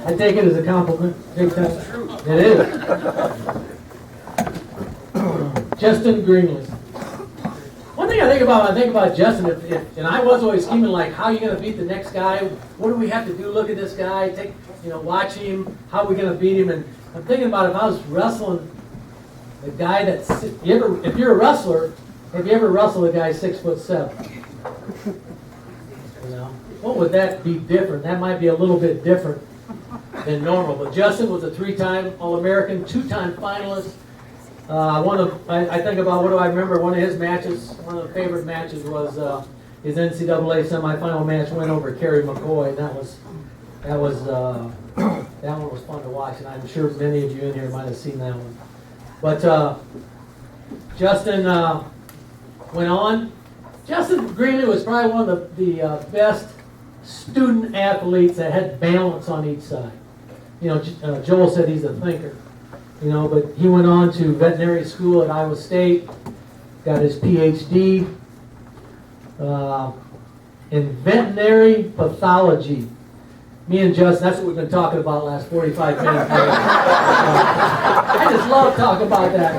I take it as a compliment. Big time. It is. Justin Greenlee. One thing I think about Justin, and I was always scheming like, how are you going to beat the next guy? What do we have to do? Look at this guy. Watch him. How are we going to beat him? And I'm thinking about if I was wrestling the guy that's, if you're a wrestler, have you ever wrestled a guy 6'7"? What would that be different? That might be a little bit different than normal. But Justin was a 3-time All-American, 2-time finalist. I think about, what do I remember? One of his matches, one of the favorite matches was his NCAA semifinal match, went over Kerry McCoy. And that one was fun to watch, and I'm sure many of you in here might have seen that one. But Justin went on. Justin Greenlee was probably one of the best student athletes that had balance on each side. Joel said he's a thinker. But he went on to veterinary school at Iowa State, got his PhD in veterinary pathology. Me and Justin, that's what we've been talking about the last 45 minutes. I just love talking about that,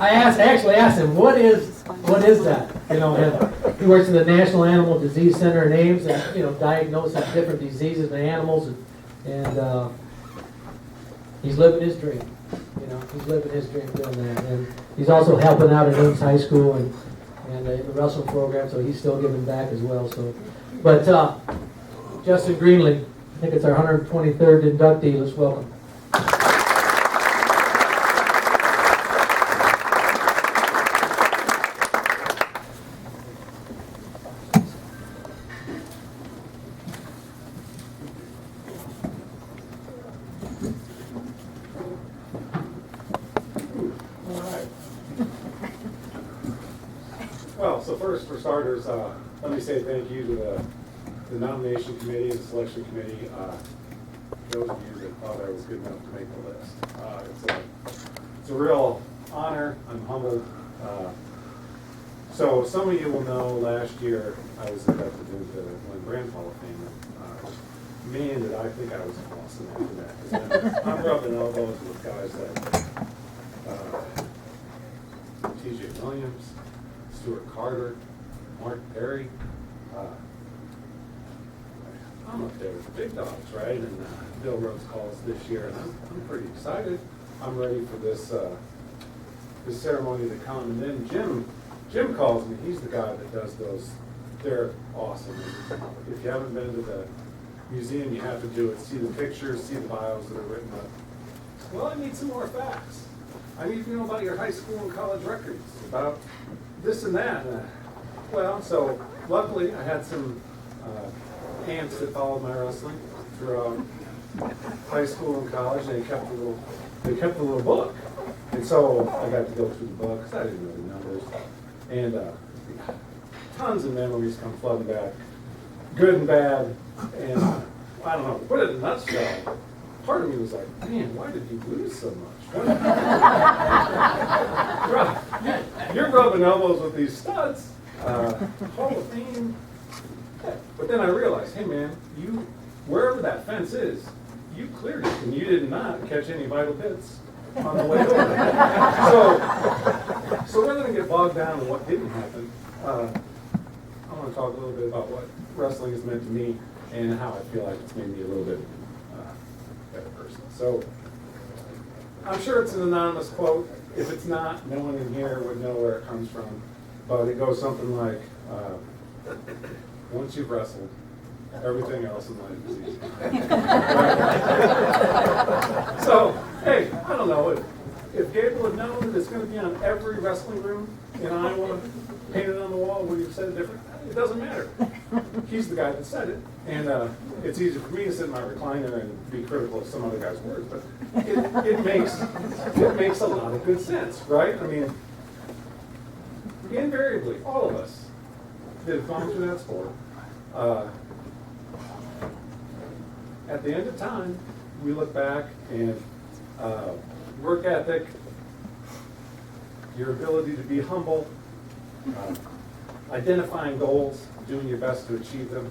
I actually asked him, what is that? And he works in the National Animal Disease Center in Ames, and diagnoses different diseases in animals, and he's living his dream. He's living his dream doing that, and he's also helping out at Ames High School and in the wrestling program, so he's still giving back as well. But Justin Greenlee, I think it's our 123rd inductee. Let's welcome. Well, so first, for starters, let me say thank you to the nomination committee and the selection committee. Those of you that thought I was good enough to make the list. It's a real honor. I'm humbled. So some of you will know last year I was inducted into the Glen Grant Hall of Fame. Man, did I think I was awesome after that. 'Cause I'm rubbing elbows with guys like T.J. Williams, Stuart Carter, Mark Perry. I'm up there with the big dogs, right? And Bill Rhodes calls this year, and I'm pretty excited. I'm ready for this ceremony to come. And then Jim calls me. He's the guy that does those. They're awesome. If you haven't been to the museum, you have to do it. See the pictures, see the bios that are written up. Well, I need some more facts. I need to know about your high school and college records, about this and that. So luckily I had some aunts that followed my wrestling throughout high school and college, and they kept a little book. And so I got to go through the book because I didn't know the numbers. And tons of memories come flooding back, good and bad. And I don't know, to put it in a nutshell, part of me was like, man, why did you lose so much? You're rubbing elbows with these studs. Hall of Fame. But then I realized, hey man, wherever that fence is, you cleared it, and you did not catch any vital hits on the way over. So rather than get bogged down in what didn't happen, I want to talk a little bit about what wrestling has meant to me and how I feel like it's made me a little bit better person. So I'm sure it's an anonymous quote. If it's not, no one in here would know where it comes from. But it goes something like, once you've wrestled, everything else in life is easy. So, hey, I don't know. If Gable had known that it's going to be on every wrestling room in Iowa, painted on the wall, would he have said it different? It doesn't matter. He's the guy that said it. And it's easy for me to sit in my recliner and be critical of some other guy's words, but it makes a lot of good sense, right? I mean, invariably, all of us that have gone through that sport, at the end of time, we look back and work ethic, your ability to be humble, identifying goals, doing your best to achieve them.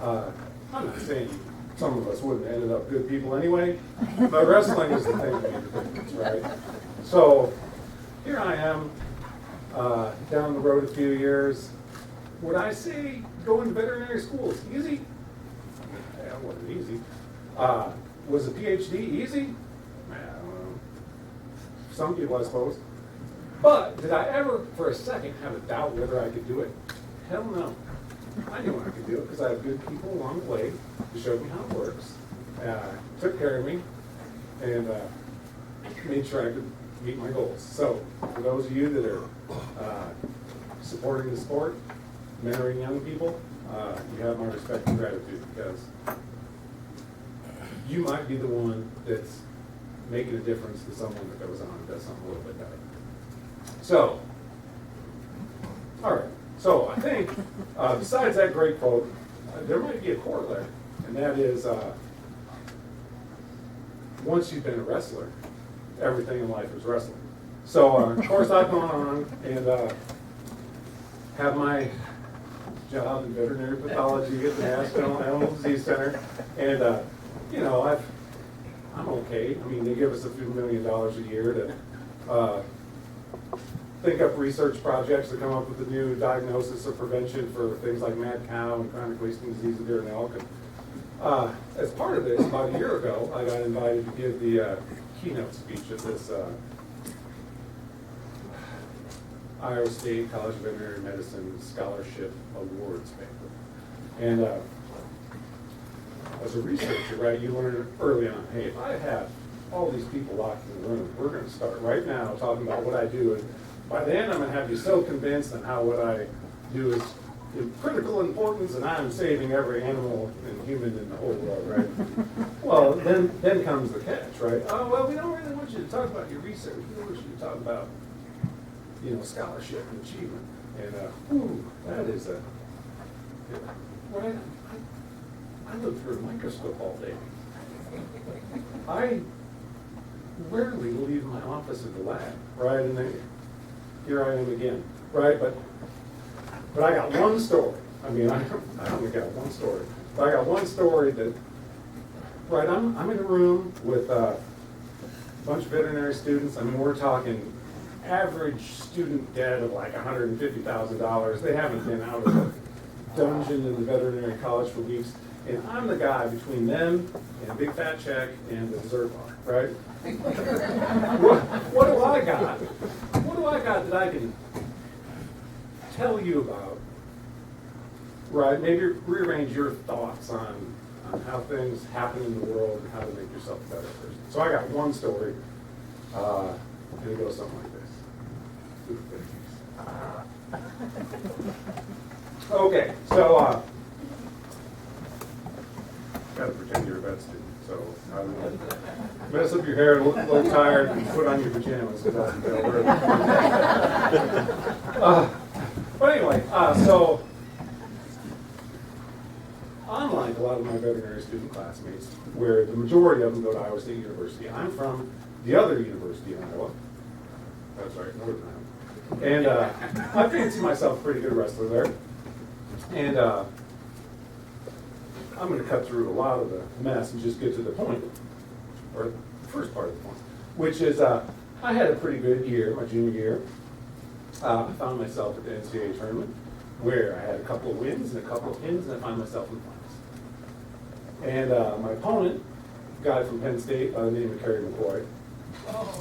I'm not saying some of us wouldn't have ended up good people anyway, but wrestling is the thing that made the difference, right? So here I am, down the road a few years. Would I say going to veterinary school is easy? Yeah, it wasn't easy. Was a PhD easy? I don't know. Some people, I suppose. But did I ever, for a second, have a doubt whether I could do it? Hell no. I knew I could do it because I had good people along the way who showed me how it works, took care of me, and made sure I could meet my goals. So, for those of you that are supporting the sport, mentoring young people, you have my respect and gratitude because you might be the one that's making a difference to someone that goes on and does something a little bit better. So, all right. So I think besides that great quote, there might be a corollary, and that is once you've been a wrestler, everything in life is wrestling. So of course I've gone on and have my job in veterinary pathology at the National Animal Disease Center, and you know I'm okay. I mean, they give us a few $1 million a year to think up research projects to come up with a new diagnosis or prevention for things like mad cow and chronic wasting disease of deer and elk. And, as part of this, about a year ago, I got invited to give the keynote speech at this Iowa State College of Veterinary Medicine Scholarship Awards banquet. And as a researcher, right, you learn early on, hey, if I have all these people locked in the room, we're going to start right now talking about what I do. And by then, I'm going to have you so convinced on how what I do is of critical importance, and I'm saving every animal and human in the whole world, right? Well, then comes the catch, right? Oh, well, we don't really want you to talk about your research. We want you to talk about, you know, scholarship and achievement. And that is a, right? I look through a microscope all day. I rarely leave my office or the lab, right? And then here I am again, right? But I got one story. I mean, I only got one story. But I got one story that, right, I'm in a room with a bunch of veterinary students. I mean, we're talking average student debt of like $150,000. They haven't been out of the dungeon in the veterinary college for weeks. And I'm the guy between them and a big fat check and the dessert bar, right? What do I got? What do I got that I can tell you about? Right, maybe rearrange your thoughts on how things happen in the world and how to make yourself a better person. So I got one story, and it goes something like this. Okay, so gotta pretend you're a vet student, so I don't know. Mess up your hair, look tired, and put on your pajamas, because that's the word. But anyway, so unlike a lot of my veterinary student classmates, where the majority of them go to Iowa State University, I'm from the other university in Iowa. That's right, Northern Iowa. And I fancy myself a pretty good wrestler there. And I'm going to cut through a lot of the mess and just get to the point, or the first part of the point, which is I had a pretty good year, my junior year. I found myself at the NCAA tournament where I had a couple of wins and a couple of pins, and I found myself in the finals. And my opponent, a guy from Penn State by the name of Kerry McCoy,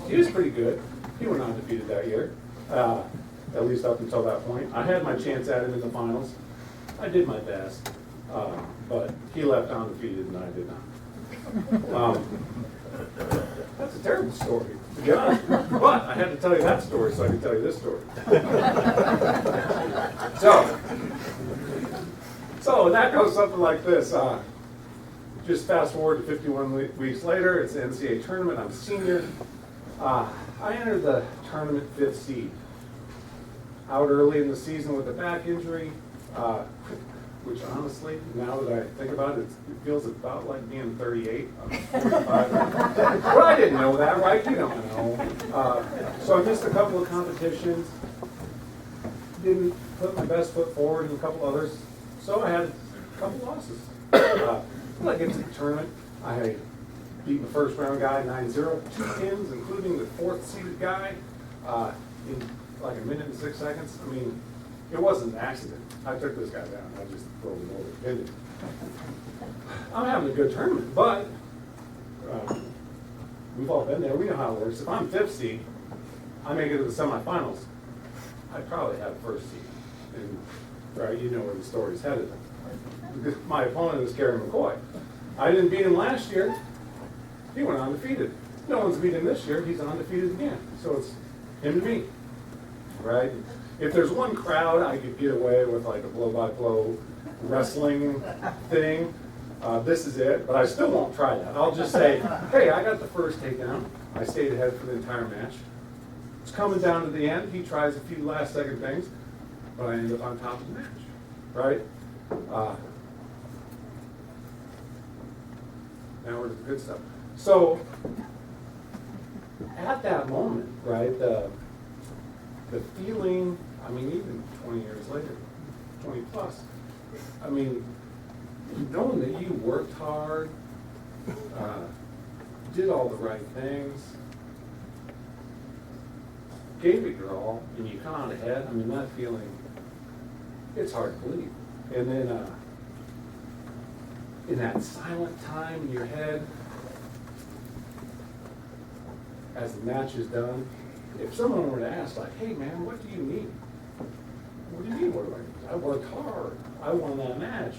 he was pretty good. He went undefeated that year, at least up until that point. I had my chance at him in the finals. I did my best. But he left undefeated and I did not. That's a terrible story, to be honest. But I had to tell you that story so I could tell you this story. So that goes something like this. Just fast forward to 51 weeks later, it's the NCAA tournament, I'm a senior. I entered the tournament 5th seed. Out early in the season with a back injury. Which honestly, now that I think about it, it feels about like being 38. But I didn't know that, right? You don't know. So I missed a couple of competitions. didn't put my best foot forward and a couple others, so I had a couple losses. When I get to the tournament, I beat the first round guy 9-0, 2 pins, including the 4th seeded guy, in like a minute and 6 seconds. I mean, it wasn't an accident. I took this guy down. I just rolled him over, pinned him. I'm having a good tournament, but we've all been there. We know how it works. If I'm 5th seed, I make it to the semifinals. I'd probably have 1st seed. And, right, you know where the story's headed. Because my opponent is Gary McCoy. I didn't beat him last year. He went undefeated. No one's beat him this year. He's undefeated again. So it's him and me, right? If there's one crowd I could get away with like a blow-by-blow wrestling thing, this is it. But I still won't try that. I'll just say, hey, I got the first takedown. I stayed ahead for the entire match. It's coming down to the end. He tries a few last-second things, but I end up on top of the match, right? Now we're to the good stuff. So at that moment, right, the feeling, I mean, even 20 years later, 20 plus, I mean, knowing that you worked hard, did all the right things, gave it your all, and you come out ahead, I mean, that feeling, it's hard to believe. And then in that silent time in your head, as the match is done, if someone were to ask, like, hey man, what do you need? What do you mean, what do I need? I worked hard. I won that match.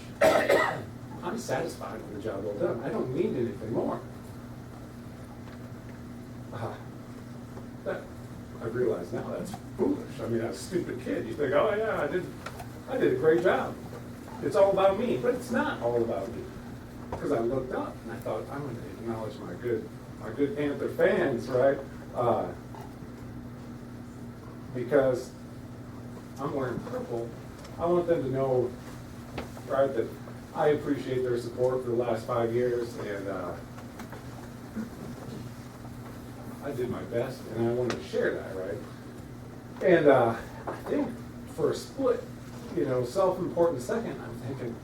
I'm satisfied with the job well done. I don't need anything more. I've realized now that's foolish. I mean, as a stupid kid, you think, oh yeah, I did a great job. It's all about me, but it's not all about me. Because I looked up and I thought, I'm going to acknowledge my good Panther fans, right? Because I'm wearing purple, I want them to know, right, that I appreciate their support for the last 5 years, and I did my best, and I wanted to share that, right? And I think for a split, self-important second, I'm thinking,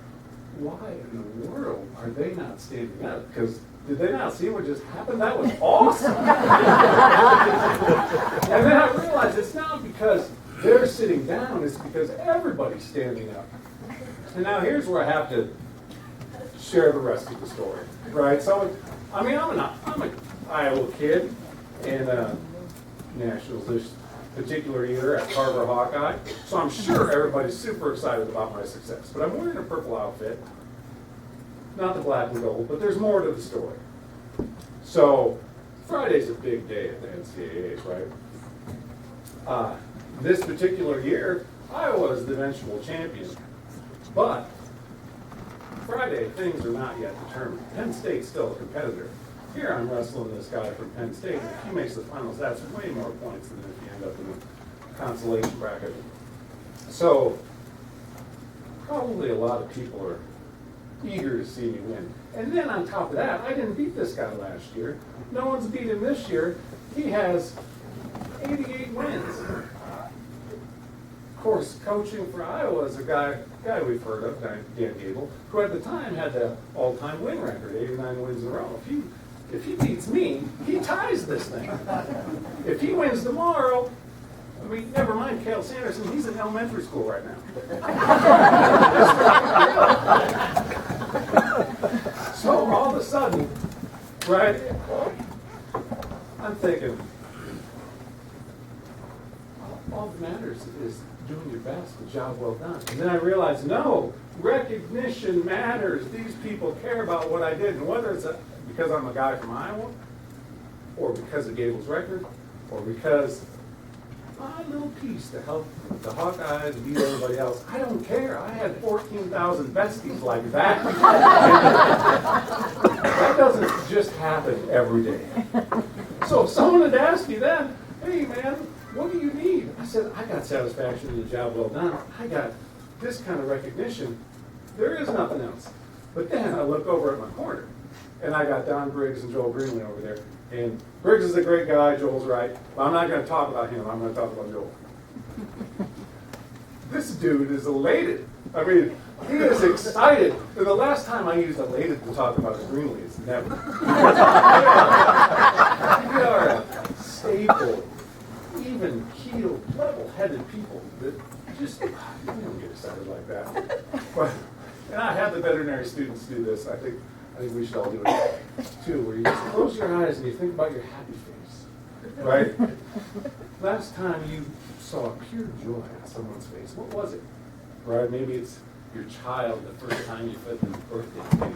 why in the world are they not standing up? Because did they not see what just happened? That was awesome. And then I realized it's not because they're sitting down, it's because everybody's standing up. And now here's where I have to share the rest of the story, right? So, I mean, I'm an Iowa kid, and Nationals this particular year at Carver Hawkeye. So I'm sure everybody's super excited about my success. But I'm wearing a purple outfit, not the black and gold, but there's more to the story. So Friday's a big day at the NCAAs, right? This particular year, Iowa is the eventual champion. But Friday, things are not yet determined. Penn State's still a competitor. Here I'm wrestling this guy from Penn State, and if he makes the finals, that's way more points than if you end up in the consolation bracket. So probably a lot of people are eager to see me win. And then on top of that, I didn't beat this guy last year. No one's beat him this year. He has 88 wins. Of course, coaching for Iowa is a guy we've heard of, Dan Gable, who at the time had the all-time win record, 89 wins in a row. If he beats me, he ties this thing. If he wins tomorrow, I mean, never mind Cale Sanderson, he's in elementary school right now. So all of a sudden, right, I'm thinking, all that matters is doing your best, the job well done. And then I realized, no, recognition matters. These people care about what I did, and whether it's because I'm a guy from Iowa, or because of Gable's record, or because my little piece to help the Hawkeyes beat everybody else, I don't care. I had 14,000 besties like that. That doesn't just happen every day. So if someone had asked me then, hey man, what do you need? I said, I got satisfaction in the job well done. I got this kind of recognition. There is nothing else. But then I look over at my corner, and I got Don Briggs and Joel Greenlee over there. And Briggs is a great guy, Joel's right. But I'm not going to talk about him. I'm going to talk about Joel. this dude is elated. I mean, he is excited. And the last time I used elated to talk about Greenlee is never. We are a stable, even-keeled, level-headed people that just, you don't get excited like that. But, and I have the veterinary students do this. I think we should all do it too, where you just close your eyes and you think about your happy face, right? Last time you saw pure joy on someone's face, what was it? Right? Maybe it's your child the first time you fed them birthday cake,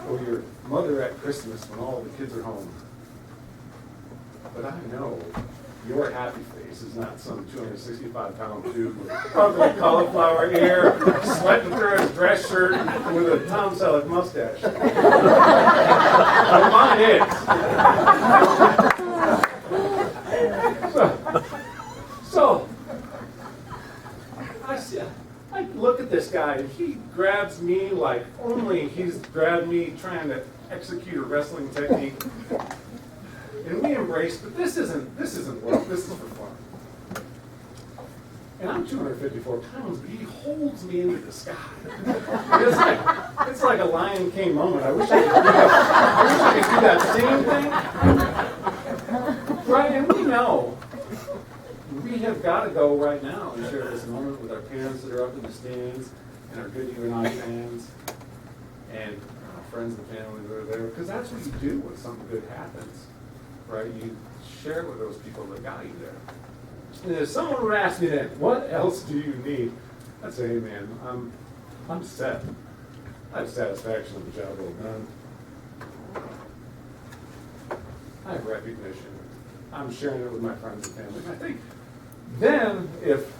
or your mother at Christmas when all the kids are home. But I know your happy face is not some 265-pound dude with ugly cauliflower ear, sweating through his dress shirt with a Tom Selleck mustache. But mine is. So I look at this guy, and he grabs me like only he's grabbed me trying to execute a wrestling technique. And we embrace, but this isn't work, this is for fun. And I'm 254 pounds, but he holds me into the sky. It's like a Lion King moment. I wish I could do that same thing. Right, and we know we have got to go right now and share this moment with our parents that are up in the stands and our good UNI fans and our friends and family that are there, because that's what you do when something good happens. Right? You share it with those people that got you there. And if someone would ask me then, what else do you need? I'd say, hey man, I'm set. I have satisfaction of the job well done. I have recognition. I'm sharing it with my friends and family. I think then if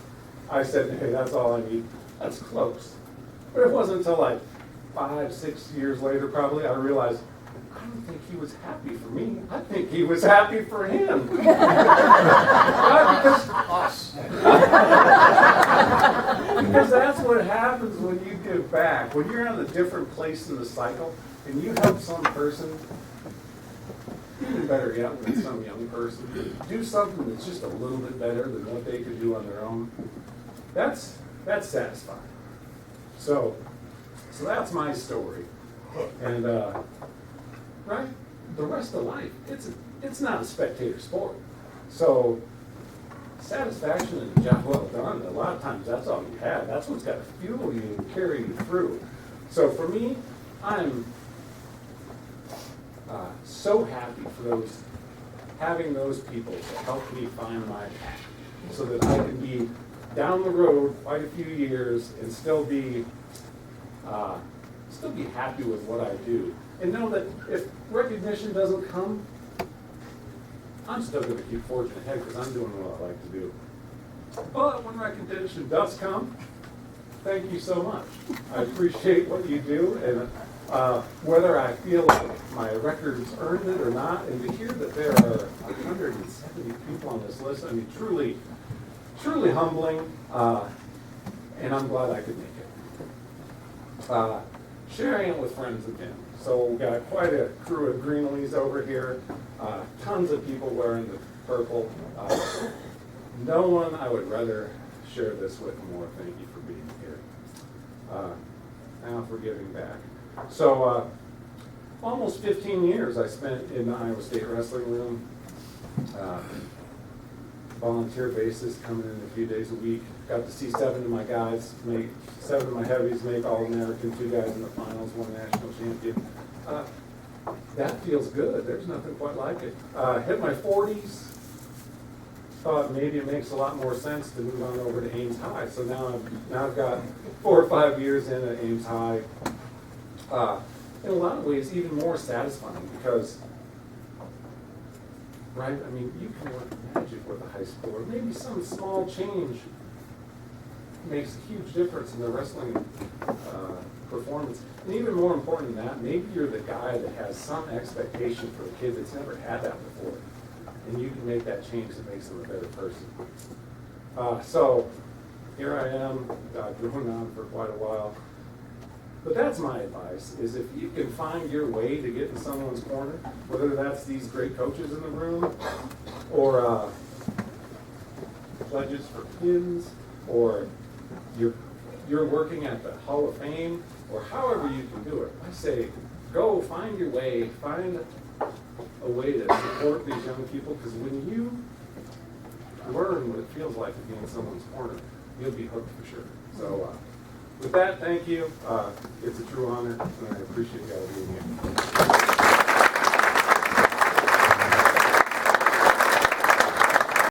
I said, hey, that's all I need, that's close. But it wasn't until like 5-6 years later probably I realized, I don't think he was happy for me. I think he was happy for him. Because that's what happens when you give back. When you're in a different place in the cycle and you help some person, even better yet, when it's some young person, do something that's just a little bit better than what they could do on their own, that's satisfying. So that's my story. And right? The rest of life, it's not a spectator sport. So satisfaction and a job well done, a lot of times that's all you have. That's what's got to fuel you and carry you through. So for me, I'm so happy for having those people to help me find my path so that I can be down the road quite a few years and still be happy with what I do. And know that if recognition doesn't come, I'm still going to keep forging ahead because I'm doing what I like to do. But when recognition does come, thank you so much. I appreciate what you do, and whether I feel like my record's earned it or not, and to hear that there are 170 people on this list, I mean, truly, truly humbling, and I'm glad I could make it. Sharing it with friends and family. So we've got quite a crew of Greenlees over here, tons of people wearing the purple. No one I would rather share this with more. Thank you for being here. Now for giving back. So almost 15 years I spent in the Iowa State wrestling room. Volunteer basis, coming in a few days a week. Got to see 7 of my guys make, 7 of my heavies make All-American, 2 guys in the finals, 1 national champion. That feels good. There's nothing quite like it. Hit my 40s. Thought maybe it makes a lot more sense to move on over to Ames High. So now I've got 4 or 5 years in at Ames High. In a lot of ways, even more satisfying because, right? I mean, you can work magic with a high schooler. Maybe some small change makes a huge difference in the wrestling performance. And even more important than that, maybe you're the guy that has some expectation for the kid that's never had that before. And you can make that change that makes them a better person. So here I am, going on for quite a while. But that's my advice, is if you can find your way to get in someone's corner, whether that's these great coaches in the room, or pledges for pins, or you're working at the Hall of Fame, or however you can do it. I say, go find your way, find a way to support these young people, because when you learn what it feels like to be in someone's corner, you'll be hooked for sure. So with that, thank you. It's a true honor, and I appreciate you all being here.